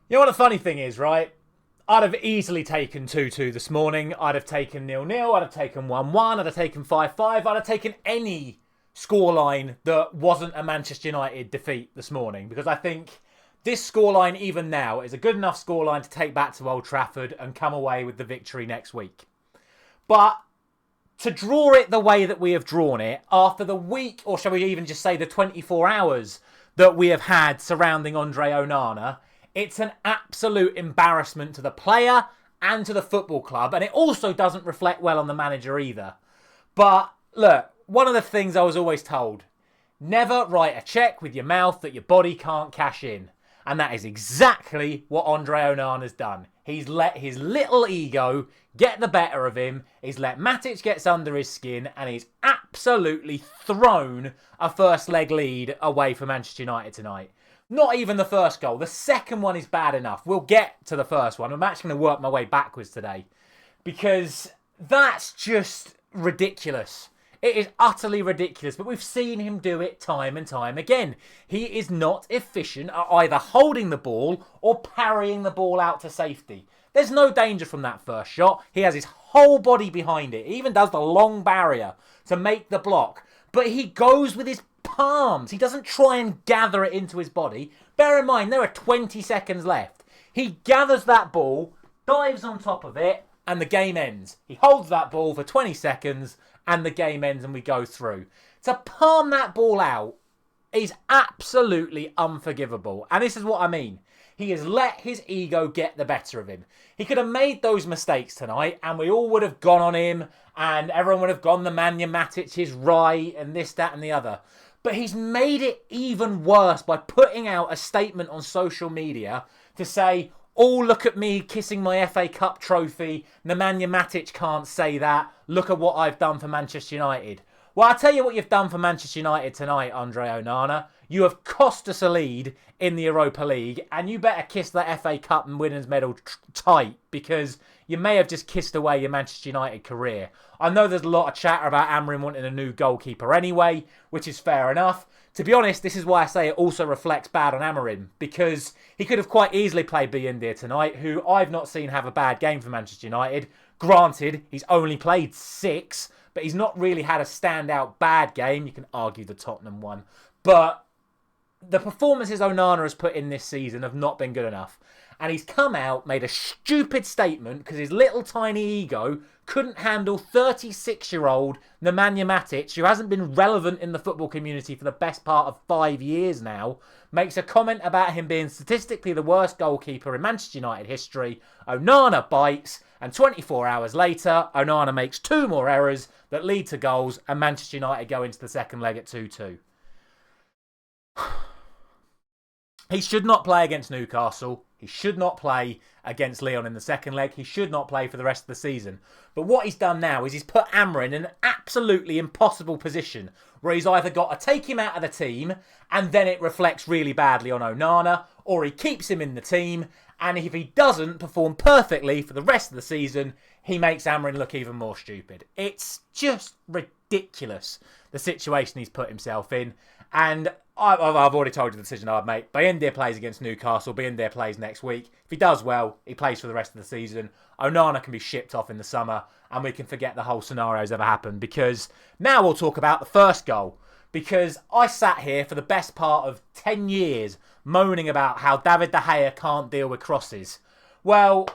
You know what the funny thing is, right? I'd have easily taken 2-2 this morning. I'd have taken 0-0. I'd have taken 1-1. I'd have taken 5-5. I'd have taken any scoreline that wasn't a Manchester United defeat this morning, because I think this scoreline, even now, is a good enough scoreline to take back to Old Trafford and come away with the victory next week. But to draw it the way that we have drawn it, after the week, or shall we even just say the 24 hours that we have had surrounding Andre Onana, it's an absolute embarrassment to the player and to the football club. And it also doesn't reflect well on the manager either. But look, one of the things I was always told, never write a cheque with your mouth that your body can't cash in. And that is exactly what Andre Onana's done. He's let his little ego get the better of him. He's let Matic get under his skin. And he's absolutely thrown a first leg lead away from Manchester United tonight. Not even the first goal. The second one is bad enough. We'll get to the first one. I'm actually going to work my way backwards today, because that's just ridiculous. It is utterly ridiculous, but we've seen him do it time and time again. He is not efficient at either holding the ball or parrying the ball out to safety. There's no danger from that first shot. He has his whole body behind it. He even does the long barrier to make the block. But he goes with his palms. He doesn't try and gather it into his body. Bear in mind, there are 20 seconds left. He gathers that ball, dives on top of it, and the game ends. He holds that ball for 20 seconds, and the game ends, and we go through. To palm that ball out is absolutely unforgivable. And this is what I mean. He has let his ego get the better of him. He could have made those mistakes tonight, and we all would have gone on him, and everyone would have gone, the Manja Matic is right, and this, that, and the other. But he's made it even worse by putting out a statement on social media to say, oh, look at me kissing my FA Cup trophy. Nemanja Matic can't say that. Look at what I've done for Manchester United. Well, I'll tell you what you've done for Manchester United tonight, Andre Onana. You have cost us a lead in the Europa League, and you better kiss that FA Cup and winners' medal tight, because you may have just kissed away your Manchester United career. I know there's a lot of chatter about Amorim wanting a new goalkeeper anyway, which is fair enough. To be honest, this is why I say it also reflects bad on Amorim, because he could have quite easily played Biendia tonight, who I've not seen have a bad game for Manchester United. Granted, he's only played 6, but he's not really had a standout bad game. You can argue the Tottenham one. But the performances Onana has put in this season have not been good enough. And he's come out, made a stupid statement because his little tiny ego couldn't handle 36-year-old Nemanja Matic, who hasn't been relevant in the football community for the best part of 5 years now, makes a comment about him being statistically the worst goalkeeper in Manchester United history. Onana bites, and 24 hours later, Onana makes 2 more errors that lead to goals, and Manchester United go into the second leg at 2-2. He should not play against Newcastle. He should not play against Lyon in the second leg. He should not play for the rest of the season. But what he's done now is he's put Amorim in an absolutely impossible position where he's either got to take him out of the team and then it reflects really badly on Onana, or he keeps him in the team, and if he doesn't perform perfectly for the rest of the season, he makes Amorim look even more stupid. It's just ridiculous, the situation he's put himself in. And I've already told you the decision I'd make. Biendia plays against Newcastle. Biendia plays next week. If he does well, he plays for the rest of the season. Onana can be shipped off in the summer, and we can forget the whole scenario's ever happened. Because now we'll talk about the first goal. Because I sat here for the best part of 10 years moaning about how David De Gea can't deal with crosses. Well,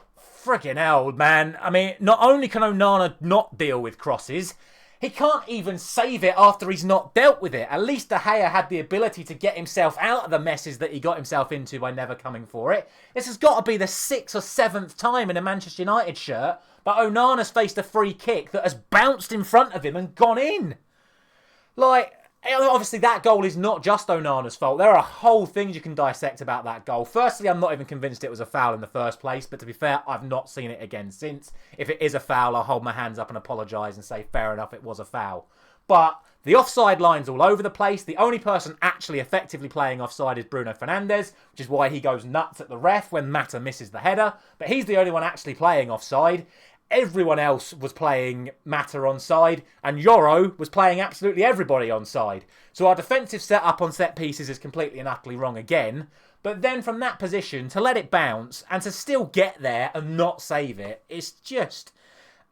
friggin' hell, man. I mean, not only can Onana not deal with crosses, he can't even save it after he's not dealt with it. At least De Gea had the ability to get himself out of the messes that he got himself into by never coming for it. This has got to be the 6th or 7th time in a Manchester United shirt, but Onana's faced a free kick that has bounced in front of him and gone in. Like, obviously that goal is not just Onana's fault. There are whole things you can dissect about that goal. Firstly, I'm not even convinced it was a foul in the first place, but to be fair, I've not seen it again since. If it is a foul, I'll hold my hands up and apologise and say fair enough, it was a foul. But the offside line's all over the place. The only person actually effectively playing offside is Bruno Fernandes, which is why he goes nuts at the ref when Mata misses the header. But he's the only one actually playing offside. Everyone else was playing Mata onside, and Yoro was playing absolutely everybody onside. So our defensive setup on set pieces is completely and utterly wrong again. But then from that position, to let it bounce and to still get there and not save it, it's just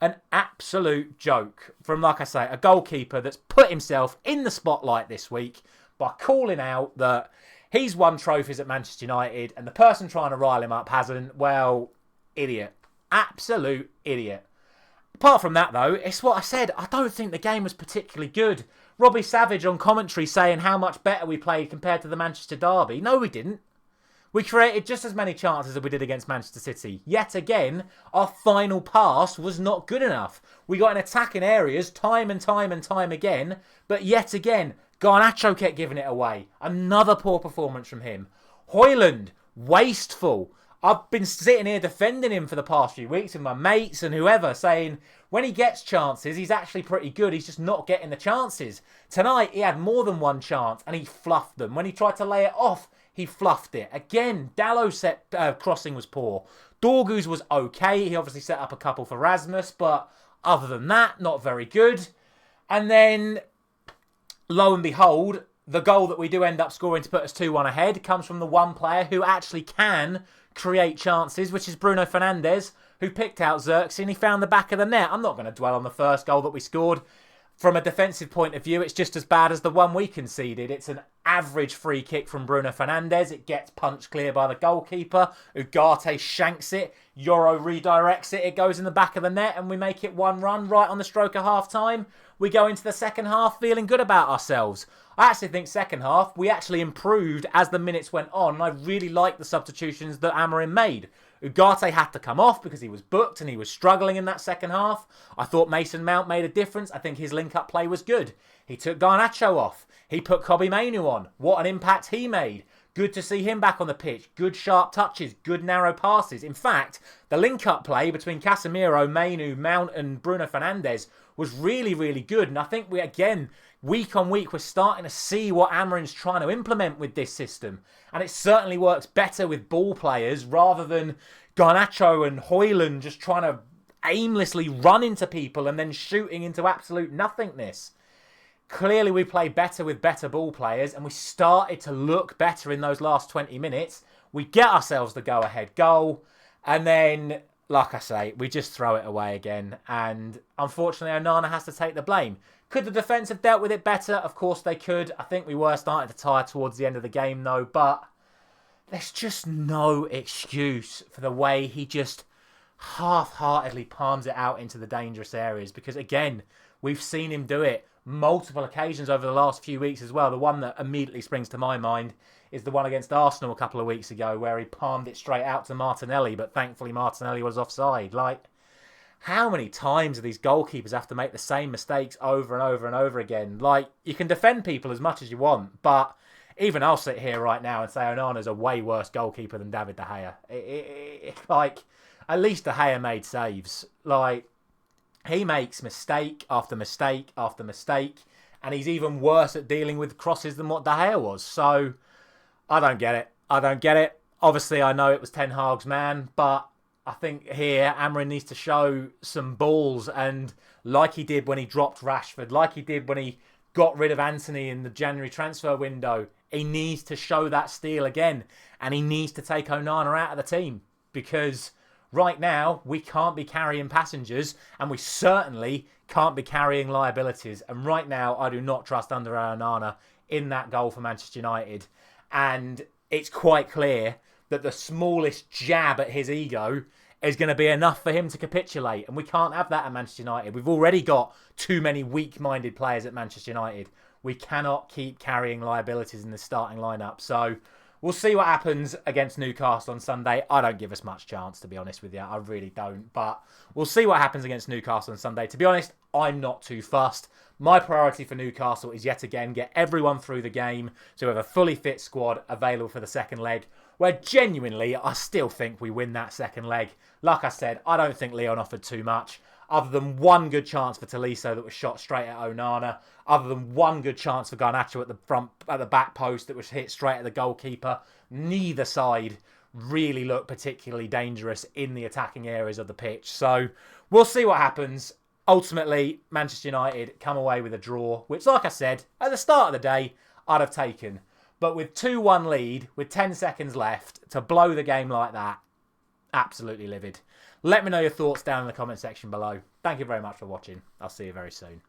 an absolute joke from, like I say, a goalkeeper that's put himself in the spotlight this week by calling out that he's won trophies at Manchester United and the person trying to rile him up hasn't. Well, idiot. Absolute idiot. Apart from that, though, it's what I said. I don't think the game was particularly good. Robbie Savage on commentary saying how much better we played compared to the Manchester derby. No, we didn't. We created just as many chances as we did against Manchester City. Yet again, our final pass was not good enough. We got in attacking areas time and time and time again. But yet again, Garnacho kept giving it away. Another poor performance from him. Højlund, wasteful. I've been sitting here defending him for the past few weeks with my mates and whoever, saying when he gets chances, he's actually pretty good. He's just not getting the chances. Tonight, he had more than one chance and he fluffed them. When he tried to lay it off, he fluffed it. Again, Dallow's crossing was poor. Dorgu's was okay. He obviously set up a couple for Rasmus, but other than that, not very good. And then, lo and behold, the goal that we do end up scoring to put us 2-1 ahead comes from the one player who actually can create chances, which is Bruno Fernandes, who picked out Xerxes and he found the back of the net. I'm not going to dwell on the first goal that we scored. From a defensive point of view, it's just as bad as the one we conceded. It's an average free kick from Bruno Fernandes. It gets punched clear by the goalkeeper. Ugarte shanks it. Euro redirects it. It goes in the back of the net and we make it one run right on the stroke of half-time. We go into the second half feeling good about ourselves. I actually think second half, we actually improved as the minutes went on. And I really liked the substitutions that Amorim made. Ugarte had to come off because he was booked and he was struggling in that second half. I thought Mason Mount made a difference. I think his link-up play was good. He took Garnacho off. He put Kobbie Mainoo on. What an impact he made. Good to see him back on the pitch. Good sharp touches. Good narrow passes. In fact, the link-up play between Casemiro, Mainoo, Mount and Bruno Fernandes was really, really good. And I think we, again, week on week, we're starting to see what Amorim's trying to implement with this system. And it certainly works better with ball players rather than Garnacho and Højlund just trying to aimlessly run into people and then shooting into absolute nothingness. Clearly, we play better with better ball players and we started to look better in those last 20 minutes. We get ourselves the go-ahead goal and then, like I say, we just throw it away again. And unfortunately, Onana has to take the blame. Could the defence have dealt with it better? Of course they could. I think we were starting to tire towards the end of the game though. But there's just no excuse for the way he just half-heartedly palms it out into the dangerous areas. Because again, we've seen him do it multiple occasions over the last few weeks as well. The one that immediately springs to my mind is the one against Arsenal a couple of weeks ago where he palmed it straight out to Martinelli. But thankfully Martinelli was offside. Like, how many times do these goalkeepers have to make the same mistakes over and over and over again? Like, you can defend people as much as you want, but even I'll sit here right now and say Onana's a way worse goalkeeper than David De Gea. Like, at least De Gea made saves. Like, he makes mistake after mistake after mistake, and he's even worse at dealing with crosses than what De Gea was. So, I don't get it. I don't get it. Obviously, I know it was Ten Hag's man, but I think here Amorim needs to show some balls, and like he did when he dropped Rashford, like he did when he got rid of Anthony in the January transfer window, he needs to show that steel again, and he needs to take Onana out of the team because right now we can't be carrying passengers and we certainly can't be carrying liabilities. And right now I do not trust Andre Onana in that goal for Manchester United, and it's quite clear that the smallest jab at his ego is going to be enough for him to capitulate. And we can't have that at Manchester United. We've already got too many weak-minded players at Manchester United. We cannot keep carrying liabilities in the starting lineup. So we'll see what happens against Newcastle on Sunday. I don't give us much chance, to be honest with you. I really don't. But we'll see what happens against Newcastle on Sunday. To be honest, I'm not too fussed. My priority for Newcastle is yet again get everyone through the game so we have a fully fit squad available for the second leg, where genuinely I still think we win that second leg. Like I said, I don't think Lyon offered too much, other than one good chance for Tolisso that was shot straight at Onana, other than one good chance for Garnacho at the back post that was hit straight at the goalkeeper. Neither side really looked particularly dangerous in the attacking areas of the pitch. So we'll see what happens. Ultimately, Manchester United come away with a draw, which, like I said, at the start of the day, I'd have taken. But with 2-1 lead, with 10 seconds left, to blow the game like that, absolutely livid. Let me know your thoughts down in the comment section below. Thank you very much for watching. I'll see you very soon.